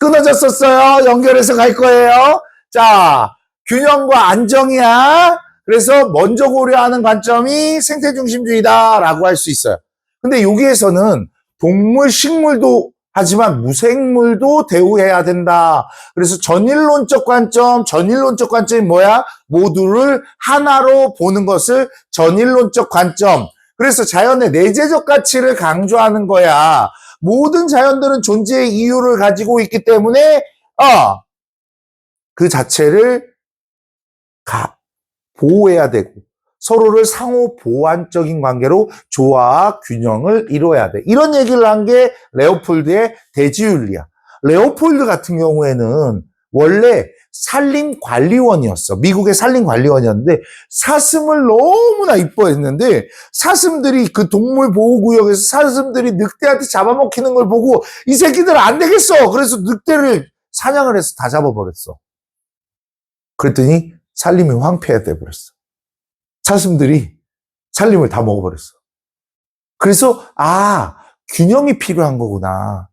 끊어졌었어요. 연결해서 갈 거예요. 자, 균형과 안정이야. 그래서 먼저 고려하는 관점이 생태중심주의다라고 할 수 있어요. 근데 여기에서는 동물, 식물도 하지만 무생물도 대우해야 된다. 그래서 전일론적 관점이 뭐야? 모두를 하나로 보는 것을 전일론적 관점. 그래서 자연의 내재적 가치를 강조하는 거야. 모든 자연들은 존재의 이유를 가지고 있기 때문에 그 자체를 보호해야 되고 서로를 상호 보완적인 관계로 조화와 균형을 이루어야 돼. 이런 얘기를 한 게 레오폴드의 대지윤리야. 레오폴드 같은 경우에는 원래 산림관리원이었어. 미국의 산림관리원이었는데 사슴을 너무나 이뻐했는데 사슴들이 그 동물보호구역에서 사슴들이 늑대한테 잡아먹히는 걸 보고 이 새끼들 안 되겠어. 그래서 늑대를 사냥을 해서 다 잡아버렸어. 그랬더니 산림이 황폐해 돼버렸어. 사슴들이 산림을 다 먹어버렸어. 그래서 균형이 필요한 거구나.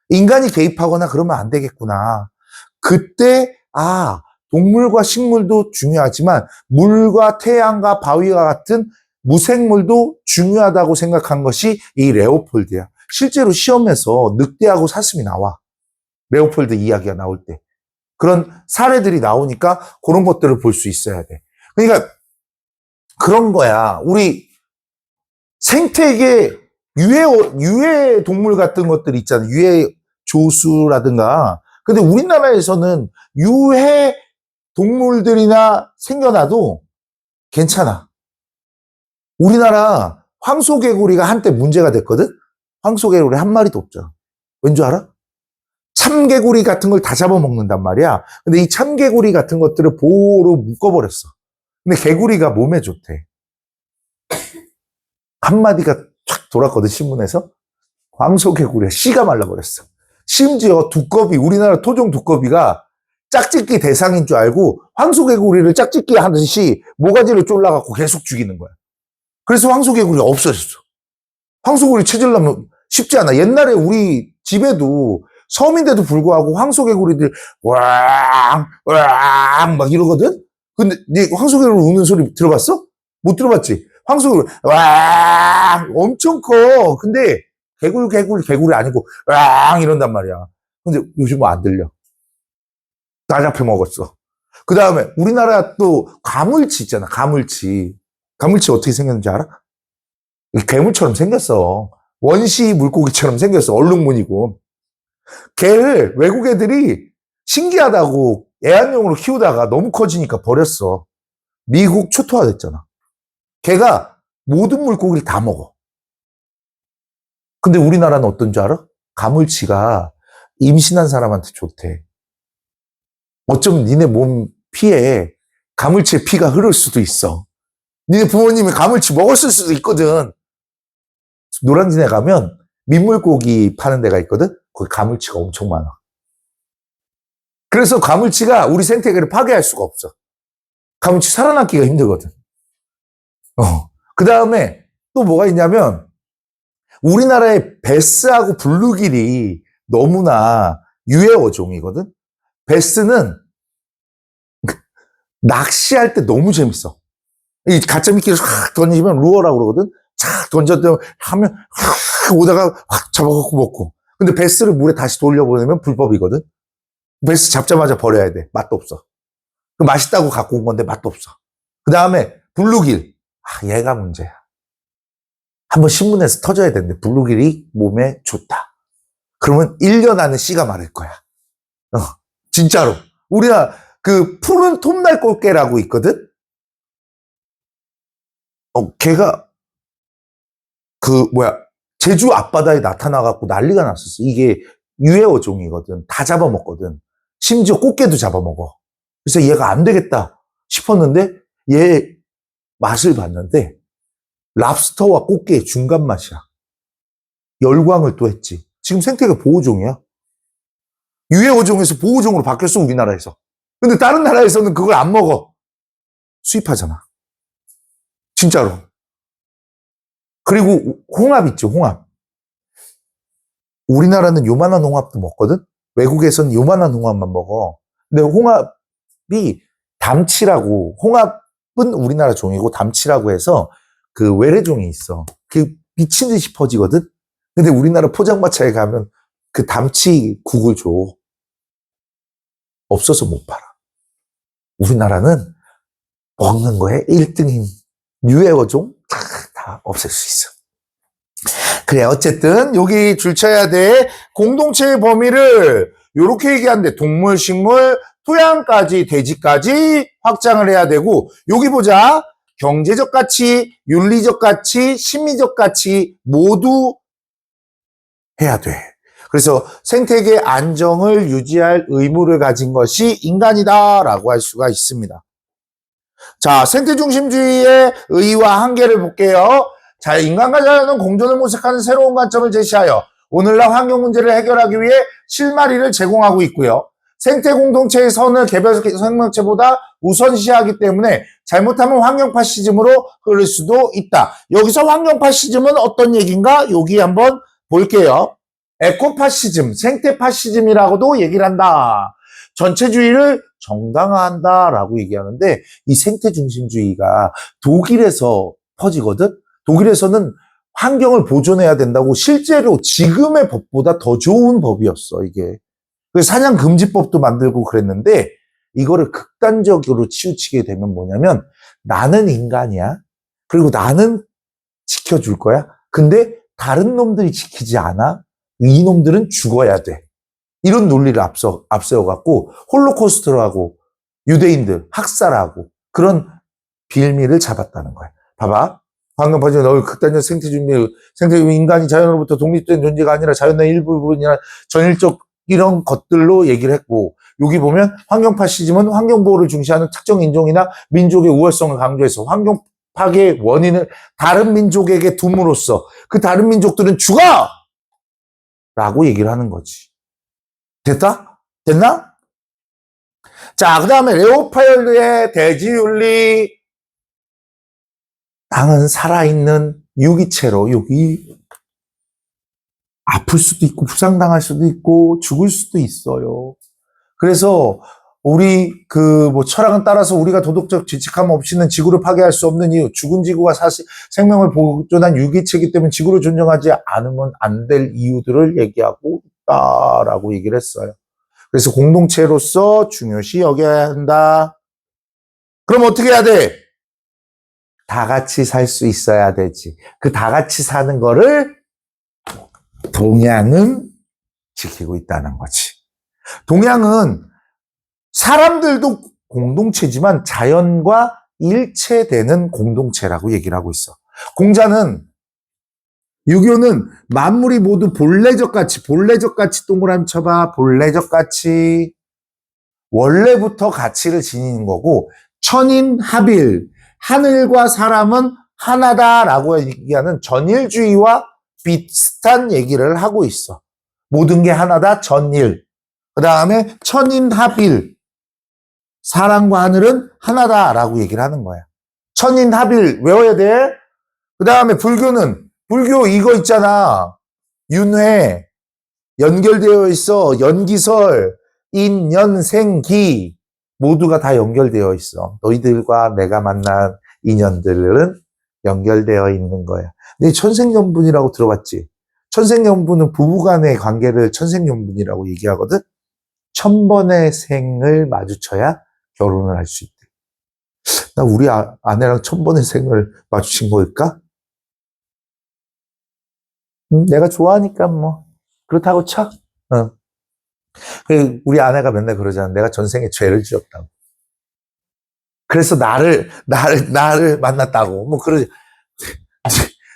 인간이 개입하거나 그러면 안 되겠구나. 그때 동물과 식물도 중요하지만 물과 태양과 바위와 같은 무생물도 중요하다고 생각한 것이 이 레오폴드야. 실제로 시험에서 늑대하고 사슴이 나와. 레오폴드 이야기가 나올 때. 그런 사례들이 나오니까 그런 것들을 볼 수 있어야 돼. 그러니까 그런 거야. 우리 생태계 유해 동물 같은 것들 있잖아. 유해 조수라든가. 근데 우리나라에서는 유해 동물들이나 생겨나도 괜찮아. 우리나라 황소개구리가 한때 문제가 됐거든? 황소개구리 한 마리도 없잖아. 왠 줄 알아? 참개구리 같은 걸 다 잡아먹는단 말이야. 근데 이 참개구리 같은 것들을 보호로 묶어버렸어. 근데 개구리가 몸에 좋대. 한마디가 촥 돌았거든, 신문에서. 황소개구리가 씨가 말라버렸어. 심지어 두꺼비, 우리나라 토종 두꺼비가 짝짓기 대상인 줄 알고 황소개구리를 짝짓기 하듯이 모가지를 졸라갖고 계속 죽이는 거야. 그래서 황소개구리가 없어졌어. 황소개구리 찾으려면 쉽지 않아. 옛날에 우리 집에도 섬인데도 불구하고 황소개구리들 왕 막 이러거든? 근데 네 황소개구리 우는 소리 들어봤어? 못 들어봤지? 황소개구리 왕 엄청 커. 근데 개구리 아니고 왕 이런단 말이야. 근데 요즘은 안 들려. 다 잡혀 먹었어. 그 다음에 우리나라 또 가물치 있잖아. 가물치 어떻게 생겼는지 알아? 괴물처럼 생겼어. 원시 물고기처럼 생겼어. 얼룩무늬고. 걔를 외국 애들이 신기하다고 애완용으로 키우다가 너무 커지니까 버렸어. 미국 초토화됐잖아. 걔가 모든 물고기를 다 먹어. 근데 우리나라는 어떤 줄 알아? 가물치가 임신한 사람한테 좋대. 어쩌면 니네 몸 피에 가물치의 피가 흐를 수도 있어. 니네 부모님이 가물치 먹었을 수도 있거든. 노량진에 가면 민물고기 파는 데가 있거든? 거기 가물치가 엄청 많아. 그래서 가물치가 우리 생태계를 파괴할 수가 없어. 가물치 살아남기가 힘들거든. 그 다음에 또 뭐가 있냐면 우리나라의 베스하고 블루길이 너무나 유해 어종이거든. 베스는 낚시할 때 너무 재밌어. 이 가짜 미끼를 확 던지면 루어라고 그러거든. 착 던졌다 하면 확 오다가 확 잡아갖고 먹고. 근데 베스를 물에 다시 돌려보내면 불법이거든. 베스 잡자마자 버려야 돼. 맛도 없어. 맛있다고 갖고 온 건데 맛도 없어. 그 다음에 블루길. 얘가 문제야. 한번 신문에서 터져야 되는데 블루길이 몸에 좋다. 그러면 1년 안에 씨가 마를 거야. 진짜로. 우리가 그 푸른 톱날꽃게라고 있거든? 걔가 제주 앞바다에 나타나갖고 난리가 났었어. 이게 유해 어종이거든. 다 잡아먹거든. 심지어 꽃게도 잡아먹어. 그래서 얘가 안 되겠다 싶었는데 얘 맛을 봤는데 랍스터와 꽃게의 중간 맛이야. 열광을 또 했지. 지금 생태계 보호종이야. 유해 어종에서 보호종으로 바뀌었어, 우리나라에서. 근데 다른 나라에서는 그걸 안 먹어. 수입하잖아. 진짜로. 그리고 홍합 있죠, 홍합. 우리나라는 요만한 홍합도 먹거든? 외국에선 요만한 홍합만 먹어. 근데 홍합이 담치라고, 홍합은 우리나라 종이고 담치라고 해서 그 외래종이 있어. 그 미친 듯이 퍼지거든? 근데 우리나라 포장마차에 가면 그 담치 국을 줘. 없어서 못 팔아. 우리나라는 먹는 거에 1등인 유해어종 다 없앨 수 있어. 그래, 어쨌든 여기 줄 쳐야 돼. 공동체의 범위를 이렇게 얘기하는데 동물, 식물, 토양까지, 대지까지 확장을 해야 되고, 여기 보자. 경제적 가치, 윤리적 가치, 심리적 가치 모두 해야 돼. 그래서 생태계 안정을 유지할 의무를 가진 것이 인간이다라고 할 수가 있습니다. 자, 생태중심주의의 의의와 한계를 볼게요. 자, 인간과 자연은 공존을 모색하는 새로운 관점을 제시하여 오늘날 환경 문제를 해결하기 위해 실마리를 제공하고 있고요. 생태 공동체의 선을 개별 생명체보다 우선시하기 때문에 잘못하면 환경 파시즘으로 흐를 수도 있다. 여기서 환경 파시즘은 어떤 얘기인가? 여기 한번 볼게요. 에코 파시즘, 생태 파시즘이라고도 얘기를 한다. 전체주의를 정당화한다라고 얘기하는데 이 생태 중심주의가 독일에서 퍼지거든. 독일에서는 환경을 보존해야 된다고 실제로 지금의 법보다 더 좋은 법이었어, 이게. 그래서 사냥금지법도 만들고 그랬는데 이거를 극단적으로 치우치게 되면 뭐냐면 나는 인간이야. 그리고 나는 지켜줄 거야. 근데 다른 놈들이 지키지 않아. 이 놈들은 죽어야 돼. 이런 논리를 앞세워갖고 홀로코스트를 하고 유대인들 학살하고 그런 빌미를 잡았다는 거야. 봐봐. 방금 봐지 극단적 생태주의 인간이 자연으로부터 독립된 존재가 아니라 자연의 일부분이나 전일적 이런 것들로 얘기를 했고, 여기 보면 환경 파시즘은 환경 보호를 중시하는 특정 인종이나 민족의 우월성을 강조해서 환경 파괴의 원인을 다른 민족에게 둠으로써 그 다른 민족들은 죽어! 라고 얘기를 하는 거지. 됐다? 됐나? 자, 그 다음에 레오파일드의 대지윤리. 땅은 살아있는 유기체로 여기 아플 수도 있고 부상당할 수도 있고 죽을 수도 있어요. 그래서 우리 철학은 따라서 우리가 도덕적 죄책감 없이는 지구를 파괴할 수 없는 이유, 죽은 지구가 사실 생명을 보존한 유기체이기 때문에 지구를 존중하지 않으면 안 될 이유들을 얘기하고 있다라고 얘기를 했어요. 그래서 공동체로서 중요시 여겨야 한다. 그럼 어떻게 해야 돼? 다 같이 살 수 있어야 되지. 그 다 같이 사는 거를 동양은 지키고 있다는 거지. 동양은 사람들도 공동체지만 자연과 일체되는 공동체라고 얘기를 하고 있어. 공자는 유교는 만물이 모두 본래적 가치 동그라미 쳐봐. 본래적 가치. 원래부터 가치를 지니는 거고 천인합일, 하늘과 사람은 하나다라고 얘기하는 전일주의와 비슷한 얘기를 하고 있어. 모든 게 하나다, 전일. 그 다음에 천인합일, 사람과 하늘은 하나다라고 얘기를 하는 거야. 천인합일 외워야 돼. 그 다음에 불교 이거 있잖아. 윤회 연결되어 있어. 연기설, 인연생기 모두가 다 연결되어 있어. 너희들과 내가 만난 인연들은 연결되어 있는 거야. 근데 천생연분이라고 들어봤지? 천생연분은 부부간의 관계를 천생연분이라고 얘기하거든? 1000번의 생을 마주쳐야 결혼을 할 수 있대. 나 우리 아내랑 1000번의 생을 마주친 걸까? 내가 좋아하니까 뭐 그렇다고 쳐. 우리 아내가 맨날 그러잖아. 내가 전생에 죄를 지었다고. 그래서 나를 만났다고. 뭐 그러지.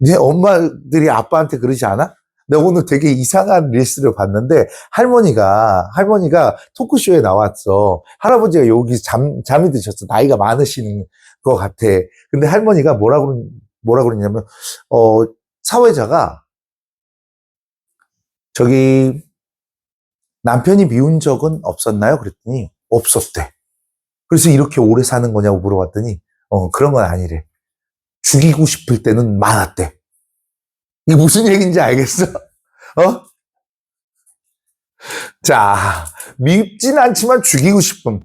네 엄마들이 아빠한테 그러지 않아? 내가 오늘 되게 이상한 릴스를 봤는데 할머니가 토크쇼에 나왔어. 할아버지가 여기 잠이 드셨어. 나이가 많으신 것 같아. 근데 할머니가 뭐라 그러냐면 사회자가 저기 남편이 미운 적은 없었나요? 그랬더니 없었대. 그래서 이렇게 오래 사는 거냐고 물어봤더니 그런 건 아니래. 죽이고 싶을 때는 많았대. 이게 무슨 얘기인지 알겠어? 자, 밉진 않지만 죽이고 싶음.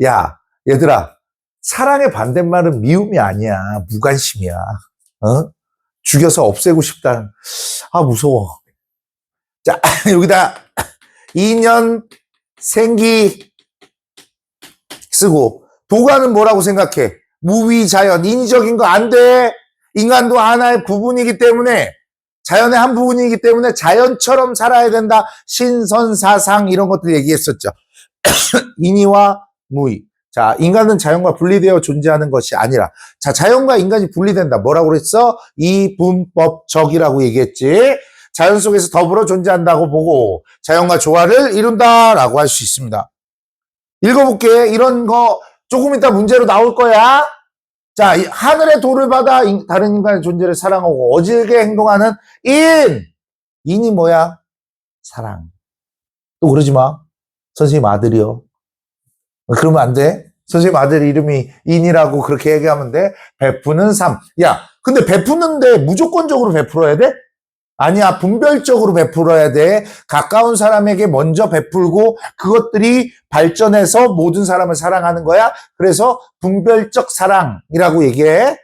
야, 얘들아, 사랑의 반대말은 미움이 아니야. 무관심이야. 어? 죽여서 없애고 싶다. 아, 무서워. 자, 여기다 인연, 생기 쓰고, 도가는 뭐라고 생각해? 무위자연, 인위적인 거 안 돼. 인간도 하나의 부분이기 때문에, 자연의 한 부분이기 때문에 자연처럼 살아야 된다. 신선사상 이런 것들 얘기했었죠. 인위와 무위. 자, 인간은 자연과 분리되어 존재하는 것이 아니라, 자, 자연과 인간이 분리된다. 뭐라고 그랬어? 이분법적이라고 얘기했지. 자연 속에서 더불어 존재한다고 보고 자연과 조화를 이룬다라고 할 수 있습니다. 읽어볼게. 이런 거 조금 이따 문제로 나올 거야. 자, 하늘의 도를 받아 다른 인간의 존재를 사랑하고 어질게 행동하는 인이 뭐야? 사랑. 또 그러지 마. 선생님 아들이요. 그러면 안 돼. 선생님 아들 이름이 인이라고 그렇게 얘기하면 돼. 베푸는 삶. 야, 근데 베푸는데 무조건적으로 베풀어야 돼? 아니야, 분별적으로 베풀어야 돼. 가까운 사람에게 먼저 베풀고 그것들이 발전해서 모든 사람을 사랑하는 거야. 그래서 분별적 사랑이라고 얘기해.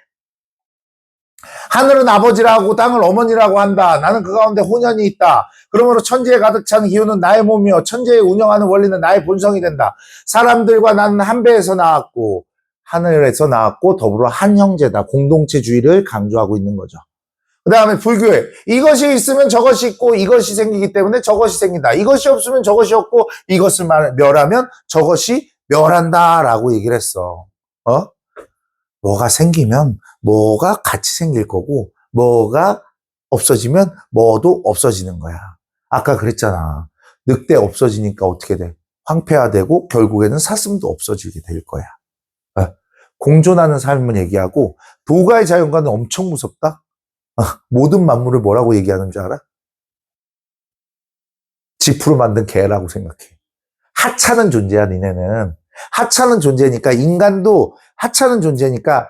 하늘은 아버지라고 땅을 어머니라고 한다. 나는 그 가운데 혼연이 있다. 그러므로 천지에 가득 찬 기운은 나의 몸이요 천지에 운영하는 원리는 나의 본성이 된다. 사람들과 나는 한 배에서 나왔고 하늘에서 나왔고 더불어 한 형제다. 공동체주의를 강조하고 있는 거죠. 그 다음에 불교에 이것이 있으면 저것이 있고 이것이 생기기 때문에 저것이 생긴다. 이것이 없으면 저것이 없고 이것을 멸하면 저것이 멸한다라고 얘기를 했어. 뭐가 생기면 뭐가 같이 생길 거고 뭐가 없어지면 뭐도 없어지는 거야. 아까 그랬잖아. 늑대 없어지니까 어떻게 돼? 황폐화되고 결국에는 사슴도 없어지게 될 거야. 공존하는 삶을 얘기하고 도가의 자연과는 엄청 무섭다. 모든 만물을 뭐라고 얘기하는 줄 알아? 지프로 만든 개라고 생각해. 하찮은 존재야, 니네는. 하찮은 존재니까, 인간도 하찮은 존재니까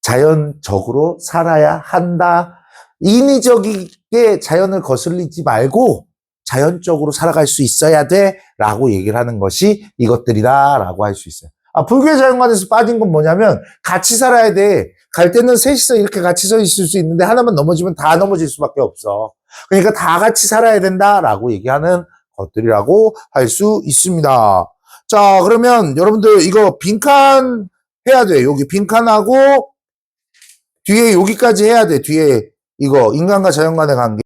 자연적으로 살아야 한다. 인위적이게 자연을 거슬리지 말고 자연적으로 살아갈 수 있어야 돼. 라고 얘기를 하는 것이 이것들이다. 라고 할 수 있어요. 불교의 자연관에서 빠진 건 뭐냐면 같이 살아야 돼. 갈 때는 셋이서 이렇게 같이 서 있을 수 있는데 하나만 넘어지면 다 넘어질 수밖에 없어. 그러니까 다 같이 살아야 된다라고 얘기하는 것들이라고 할 수 있습니다. 자, 그러면 여러분들 이거 빈칸 해야 돼. 여기 빈칸하고 뒤에 여기까지 해야 돼. 뒤에 이거 인간과 자연 간의 관계.